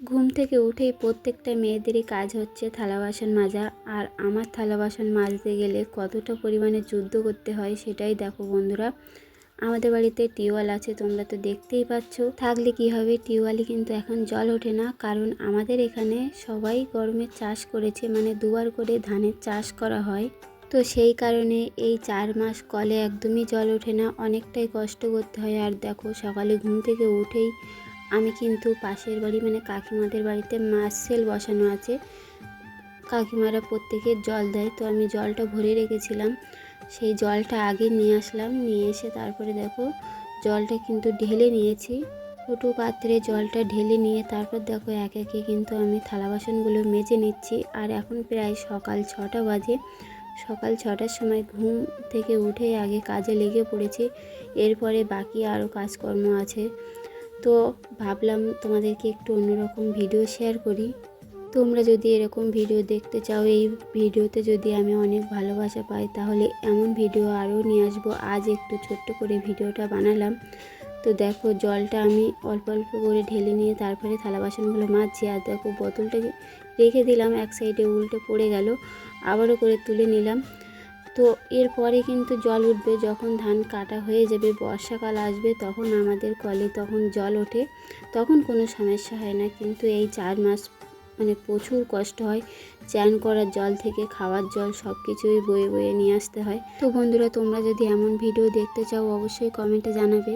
ঘুম থেকে উঠেই প্রত্যেকটা মেয়েদেরই কাজ হচ্ছে থালা বাসন মাজা। আর আমার থালা বাসন মাজতে গেলে কতটা পরিমাণে যুদ্ধ করতে হয় সেটাই দেখো বন্ধুরা। আমাদের বাড়িতে টিউবওয়েল আছে, তোমরা তো দেখতেই পাচ্ছ। থাকলে কি হবে, টিউবওয়েলে কিন্তু এখন জল ওঠে না, কারণ আমাদের এখানে সবাই গরমে চাষ করেছে, মানে দুবার করে ধানের চাষ করা হয়। তো সেই কারণে এই 4 মাস কলে একদমই জল ওঠে না, অনেকটাই কষ্ট করতে হয়। আর দেখো সকালে ঘুম থেকে উঠেই আমি কিন্তু পাশের বাড়ি মানে কাকিমাদের বাড়িতে মার্সেল বসানো আছে, কাকিমারা প্রত্যেকের জল দেয়, তো আমি জলটা ভরে রেখেছিলাম, সেই জলটা আগে নিয়ে আসলাম। নিয়ে এসে তারপরে দেখো জলটা কিন্তু ঢেলে নিয়েছি, ছোটো পাত্রে জলটা ঢেলে নিয়ে তারপর দেখো এক একে কিন্তু আমি থালা বাসনগুলো মেজে নিচ্ছি। আর এখন প্রায় সকাল 6টা বাজে। সকাল 6টার সময় ঘুম থেকে উঠে আগে কাজে লেগে পড়েছি, এরপরে বাকি আরও কাজকর্ম আছে। তো ভাবলাম তোমাদেরকে একটু অন্যরকম ভিডিও শেয়ার করি। তোমরা যদি এরকম ভিডিও দেখতে চাও, এই ভিডিওতে যদি আমি অনেক ভালোবাসা পাই, তাহলে এমন ভিডিও আরও নিয়ে আসবো। আজ একটু ছোট্ট করে ভিডিওটা বানালাম। তো দেখো জলটা আমি অল্প অল্প করে ঢেলে নিয়ে তারপরে থালা বাসনগুলো মাজছি। আর দেখো বোতলটাকে রেখে দিলাম, এক সাইডে উল্টে পড়ে গেল, আবারও করে তুলে নিলাম। তো এরপরে কিন্তু জল উঠবে যখন ধান কাটা হয়ে যাবে, বর্ষাকাল আসবে, তখন আমাদের কলে তখন জল ওঠে, তখন কোনো সমস্যা হয় না। কিন্তু এই 4 মাস মানে প্রচুর কষ্ট হয়, চান করার জল থেকে খাওয়ার জল সব কিছুই বয়ে বয়ে নিয়ে আসতে হয়। তো বন্ধুরা, তোমরা যদি এমন ভিডিও দেখতে চাও অবশ্যই কমেন্টে জানাবে।